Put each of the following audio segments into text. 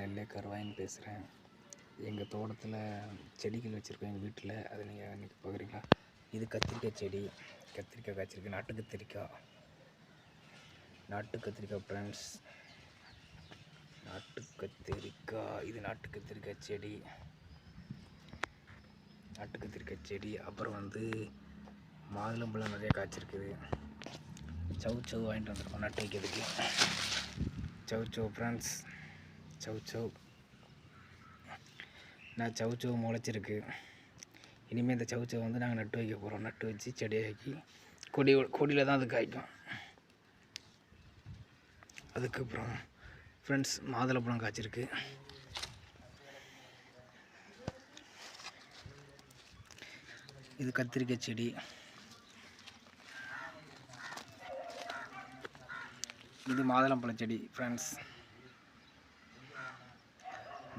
எல்ஏ கருவாயின்னு பேசுகிறேன். எங்கள் தோட்டத்தில் செடிகள் வச்சுருக்கோம் எங்கள் வீட்டில். அதை நீங்கள் இன்றைக்கி பார்க்குறீங்களா? இது கத்திரிக்காய் செடி. கத்திரிக்காய் காய்ச்சிருக்கு. நாட்டு கத்திரிக்காய் ஃப்ரெண்ட்ஸ். நாட்டு கத்திரிக்காய். இது நாட்டு கத்திரிக்காய் செடி. அப்புறம் மாதுளம்பழம் நிறைய காய்ச்சிருக்குது. சவு வாங்கிட்டு வந்துருக்கோம் நட்டு வைக்கிறதுக்கு. சவு ஃப்ரெண்ட்ஸ். சவு முளைச்சிருக்கு. இனிமேல் இந்த சவு நாங்கள் நட்டு வைக்க போகிறோம். நட்டு வச்சு செடியாக்கி கொடியில் தான் அது காய்க்கும். அதுக்கப்புறம் ஃப்ரெண்ட்ஸ் மாதுளம்பழம் காய்ச்சிருக்கு. இது கத்திரிக்காய் செடி. இது மாதுளம்பழம் செடி ஃப்ரெண்ட்ஸ்.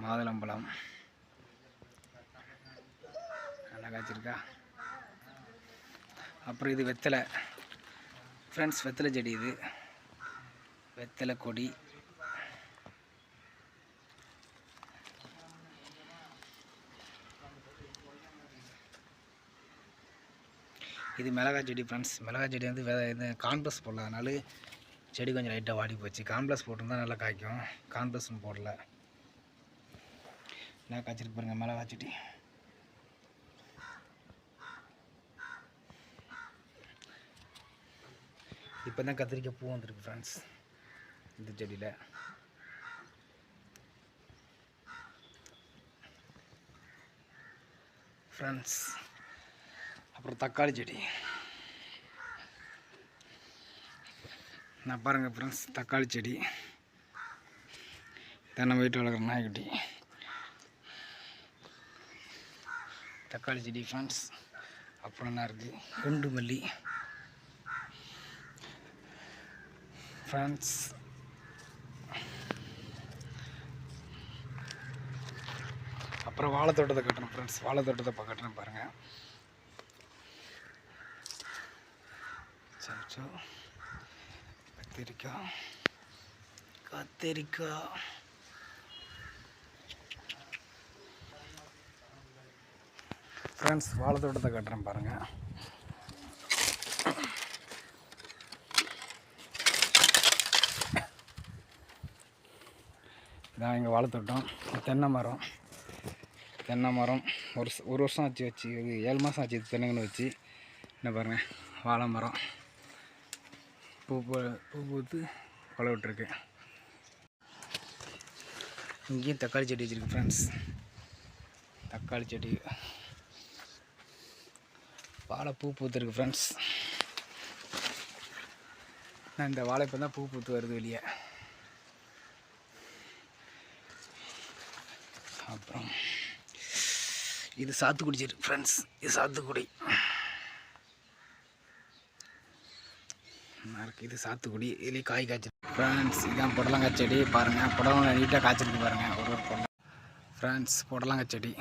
மாதுளம்பழம் நல்லா காய்ச்சிருக்கா. அப்புறம் இது வெத்தலை ஃப்ரெண்ட்ஸ். வெத்தலை செடி. இது வெத்தலை கொடி. இது மிளகாய் செடி ஃப்ரெண்ட்ஸ். மிளகாய் செடி இது கான்பிளஸ் போடல, அதனால செடி கொஞ்சம் லைட்டாக வாடி போச்சு. கான்பிளஸ் போட்டிருந்தா நல்லா காய்க்கும். கான்பிளஸ்ன்னு போடல. நல்லா காய்ச்சிருக்கு பாருங்கள் மிளகாய் செடி. இப்போ தான் கத்திரிக்காய் பூ வந்துருக்கு ஃப்ரெண்ட்ஸ் இந்த செடியில். ஃப்ரெண்ட்ஸ் அப்புறம் தக்காளி செடி. நான் பாருங்கள் ஃப்ரெண்ட்ஸ் தக்காளி செடி. இதான் நம்ம வீட்டில் வளர்க்குற நாய்க்குட்டி தக்காளி செடி ஃப்ரெண்ட்ஸ். அப்புறம் என்ன இருக்குது? குண்டு மல்லி ஃப்ரெண்ட்ஸ். அப்புறம் வாழைத்தோட்டத்தை கட்டுறேன் ஃப்ரெண்ட்ஸ். வாழைத்தோட்டத்தை கட்டுறேன் பாருங்கள். கத்திரிக்காய் ஃப்ரெண்ட்ஸ். வாழைத்தோட்டத்தை கட்டுறேன் பாருங்கள். இதான் எங்கள் வாழைத்தோட்டம். தென்னை மரம் ஒரு வருஷம் ஆச்சு வச்சு. 7 மாதம் ஆச்சு தென்னைங்கன்னு வச்சு. என்ன பாருங்கள் வாழை மரம் பூ பூத்து கொலை விட்டுருக்கு. இங்கேயும் தக்காளி செடி வச்சுருக்கு ஃப்ரெண்ட்ஸ். தக்காளி செடி வாழை பூத்துருக்கு ஃப்ரெண்ட்ஸ். நான் இந்த வாழைப்போ தான் பூத்து வருது வெளியே. அப்புறம் இது சாத்துக்குடி செடி ஃப்ரெண்ட்ஸ். இது சாத்துக்குடி. இது சாத்துக்குடி. இதுலேயே காய் காய்ச்சி ஃப்ரெண்ட்ஸ். இதுதான் புடலங்காய் செடி பாருங்கள். புடலங்காய் நீட்டாக காய்ச்சிருக்கு பாருங்கள். ஒரு புடலம் ஃப்ரெண்ட்ஸ். புடலங்காய் செடி.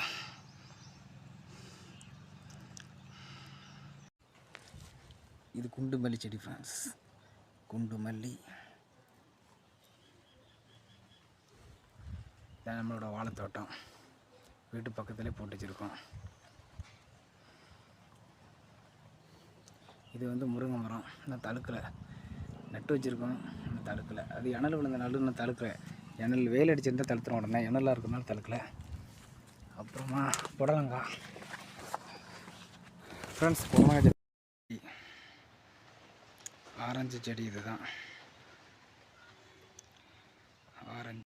இது குண்டு மல்லி செடி ஃப்ரெண்ட்ஸ். குண்டு மல்லி. இதான் நம்மளோட வாழைத்தோட்டம். வீட்டு பக்கத்துலேயே போட்டு வச்சுருக்கோம். இது முருங்கை மரம். இன்னும் தழுக்கலை. நட்டு வச்சுருக்கோம். இன்னும் தழுக்கலை. அது இணல் விழுந்த நாள் இன்னும் தழுக்கலை. இணல் வெயில் அடிச்சிருந்தால் தழுத்துற உடனே இணலாக இருக்கிறதுனால தழுக்கலை. அப்புறமா புடலங்காய் ஃப்ரெண்ட்ஸ். புடலங்காய் செடி. ஆரஞ்சு செடி. இதுதான் ஆரஞ்சு.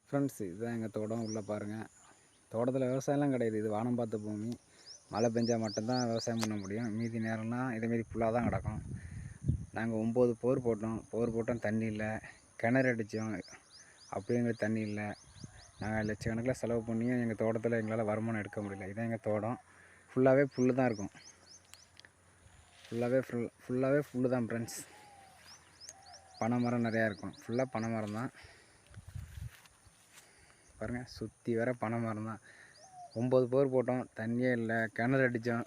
ஃப்ரெண்ட்ஸ் இதுதான் எங்கள் தோட்டம். உள்ளே பாருங்கள். தோட்டத்தில் விவசாயம்லாம் கிடையாது. இது வானம் பார்த்த பூமி. மழை பெஞ்சால் மட்டும்தான் விவசாயம் பண்ண முடியும். மீதி நேரம்லாம் இதேமாரி ஃபுல்லாக தான் கிடக்கும். நாங்கள் 9 போர் போட்டோம் தண்ணி இல்லை. கிணறு அடித்தோம் அப்படியே எங்களுக்கு தண்ணி இல்லை. நாங்கள் லட்சக்கணக்கில் செலவு பண்ணியும் எங்கள் தோட்டத்தில் எங்களால் வருமானம் எடுக்க முடியல. இதான் எங்கள் தோட்டம். ஃபுல்லாகவே புல் தான் இருக்கும். ஃபுல்லாகவே புல்லு தான் ஃப்ரெண்ட்ஸ். பனை மரம் நிறையா இருக்கும். ஃபுல்லாக பனை மரம் தான் பாருங்கள். சுற்றி வர பனை மரம் தான். 9 போர் போட்டோம், தண்ணியே இல்லை. கிணறு அடித்தோம்,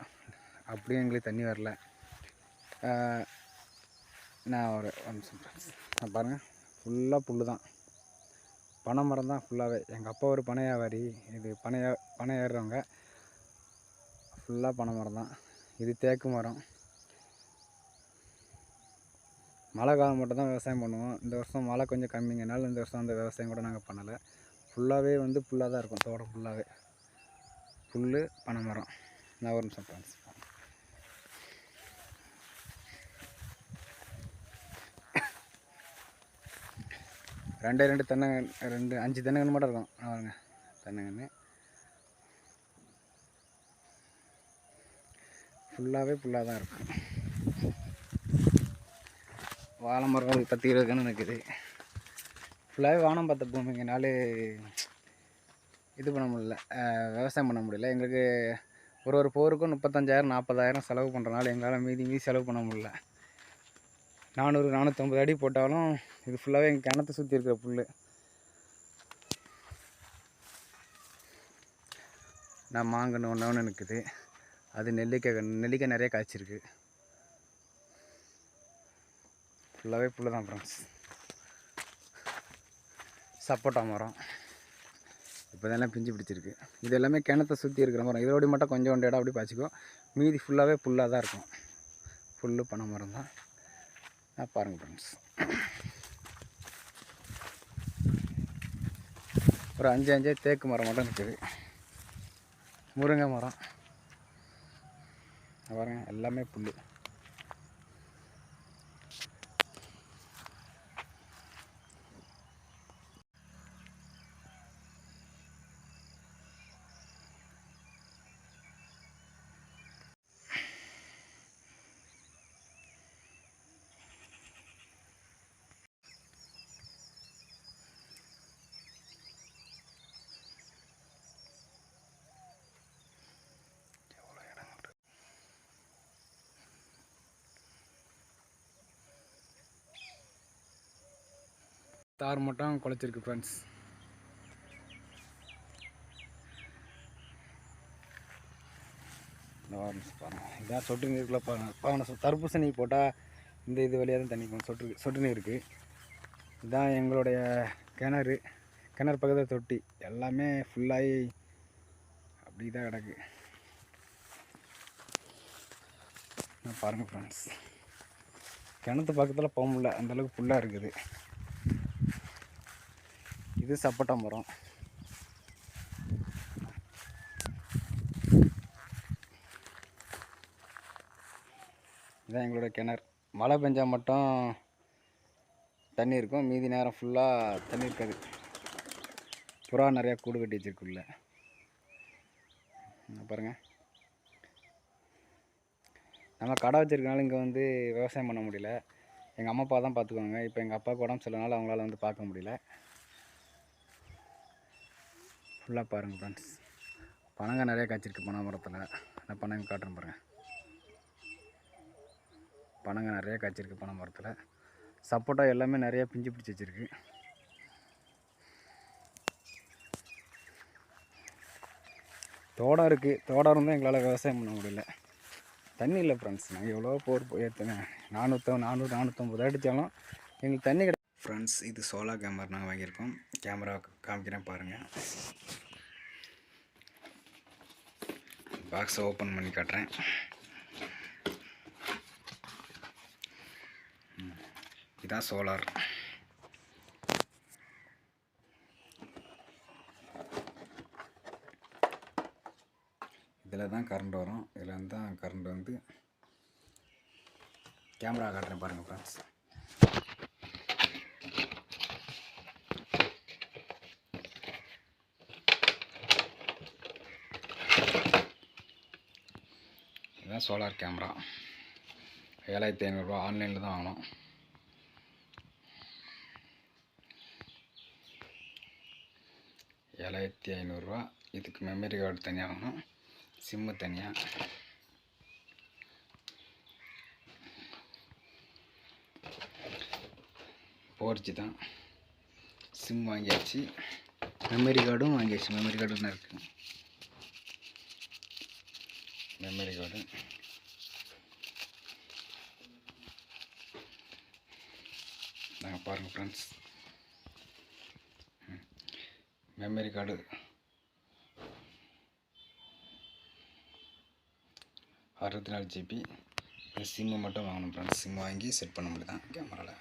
அப்படியும் எங்களுக்கு தண்ணி வரல. நான் ஒரு நிமிஷம் பாருங்கள். ஃபுல்லாக புல் தான், பனை மரம் தான் ஃபுல்லாகவே. எங்கள் அப்பா ஒரு பனை வியாபாரி, இது பனை ஏறுறவங்க. ஃபுல்லாக பனை மரம் தான். இது தேக்கு மரம். மழை காலம் மட்டும் தான் விவசாயம் பண்ணுவோம். இந்த வருஷம் மழை கொஞ்சம் கம்மிங்கனால இந்த வருஷம் அந்த விவசாயம் கூட நாங்கள் பண்ணலை. ஃபுல்லாகவே வந்து புல்லாக தான் இருக்கும். தோட்டம் ஃபுல்லாகவே புல், பனை மரம். நான் ஒரு நிமிஷம் ஃப்ரெண்ட்ஸ். 2 தென்னங்கன்று, 5 தென்னங்கன்று மட்டும் இருக்கும். பாருங்க, தென்னங்கன்று ஃபுல்லாகவே புல்லாக தான் இருக்கும். வாழை மரம் ஒரு 10-20 கன்று இருக்குது. ஃபுல்லாகவே வானம் பார்த்த பூமிங்கனாலே இது பண்ண முடியல, விவசாயம் பண்ண முடியல. எங்களுக்கு ஒரு போருக்கும் 35,000-40,000 செலவு பண்ணுறனால எங்களால் மீதி செலவு பண்ண முடியல. 400-450 அடி போட்டாலும் இது ஃபுல்லாகவே எங்கள் கிணத்தை சுற்றி இருக்கிற புல். நான் மாங்கன்று ஒன்று நிற்குது. அது நெல்லிக்காய் நிறைய காய்ச்சிருக்கு. ஃபுல்லாகவே புல் தான் ஃப்ரெண்ட்ஸ். சப்போட்டா மரம் இப்போ இதெல்லாம் பிஞ்சு பிடிச்சிருக்கு. இது எல்லாமே கிணத்தை சுற்றி இருக்கிற மரம். இதோட மட்டும் கொஞ்சம் இடம் அப்படி பாய்ச்சிக்கும். மீதி ஃபுல்லாகவே புல்லாக தான் இருக்கும். புல், பனை மரம் தான். பாருங்கள் ஃப்ரெண்ட்ஸ், ஒரு 5 தேக்கு மரம் மட்டும் இருக்குது. முருங்கை மரம் பாருங்க, எல்லாமே புல். தார் மட்டும் குலைச்சிருக்கு ஃப்ரெண்ட்ஸ். பாருங்கள், இதான் சொட்டு நீருக்குள்ளே பாருங்க. தர்பூசணி போட்டால் இந்த இது வழியாக தான் தண்ணி போகும். சொட்டு நீர் இருக்குது. இதுதான் எங்களுடைய கிணறு பக்கத்தில் தொட்டி. எல்லாமே ஃபுல்லாகி அப்படி தான் கிடக்கு. பாருங்கள் ஃப்ரெண்ட்ஸ், கிணத்து பக்கத்தில் போக முடியல, அந்தளவுக்கு ஃபுல்லாக இருக்குது. இது சப்போட்டா மரம். இதான் எங்களோட கிணறு. மழை பெஞ்சால் மட்டும் தண்ணி இருக்கும், மீதி நேரம் ஃபுல்லாக தண்ணி இருக்காது. புறா நிறையா கூடு கட்டி வச்சிருக்குள்ள பாருங்கள். நம்ம கடை வச்சுருக்கனால இங்கே வந்து விவசாயம் பண்ண முடியல. எங்கள் அம்மா அப்பா தான் பார்த்துக்குவாங்க. இப்போ எங்கள் அப்பாவுக்கு உடம்பு சரியில்லைனால அவங்களால வந்து பார்க்க முடியல. ஃபுல்லாக பாருங்கள் ஃப்ரெண்ட்ஸ், பனங்காய் நிறையா காய்ச்சிருக்கு பனை மரத்தில். நான் பனங்காய் காட்டுறேன் பாருங்கள். பனங்காய் நிறையா காய்ச்சிருக்கு பனை மரத்தில். சப்போட்டா எல்லாமே நிறையா பிஞ்சு பிடிச்சி வச்சுருக்கு. தோட்டம் இருக்குது. தோட்டம் இருந்தால் எங்களால் விவசாயம் பண்ண முடியல. தண்ணி இல்லை ஃப்ரெண்ட்ஸ். நாங்கள் எவ்வளோ போர் ஏற்றுனேன், 400-450 அடித்தாலும் எங்களுக்கு தண்ணி கிடையாது ஃப்ரெண்ட்ஸ். இது சோலார் கேமரா நாங்கள் வாங்கியிருக்கோம். கேமரா காமிக்கிறேன் பாருங்கள். பாக்ஸை ஓப்பன் பண்ணி காட்டுறேன். இதுதான் சோலார். இதில் தான் கரண்ட் வரும். இதில் தான் கரண்ட் வந்து கேமரா காட்டுறேன் பாருங்கள் ஃப்ரெண்ட்ஸ். இதுதான் சோலார் கேமரா. 7500 ஆன்லைனில் தான் வாங்கினோம். $7500. இதுக்கு மெமரி கார்டு தனியாக வாங்கணும், சிம்மு தனியாக. 4G தான். சிம் வாங்கியாச்சு, மெமரி கார்டும் வாங்கியாச்சு. மெமரி கார்டு என்ன இருக்குது, மெமரி கார்டு நாங்கள் பாருங்கள் friends. Memory card 64 GB. Sim மட்டும் வாங்கணும் ஃப்ரெண்ட்ஸ். சிம் வாங்கி செட் பண்ண முடியுதான் கேமராவில்.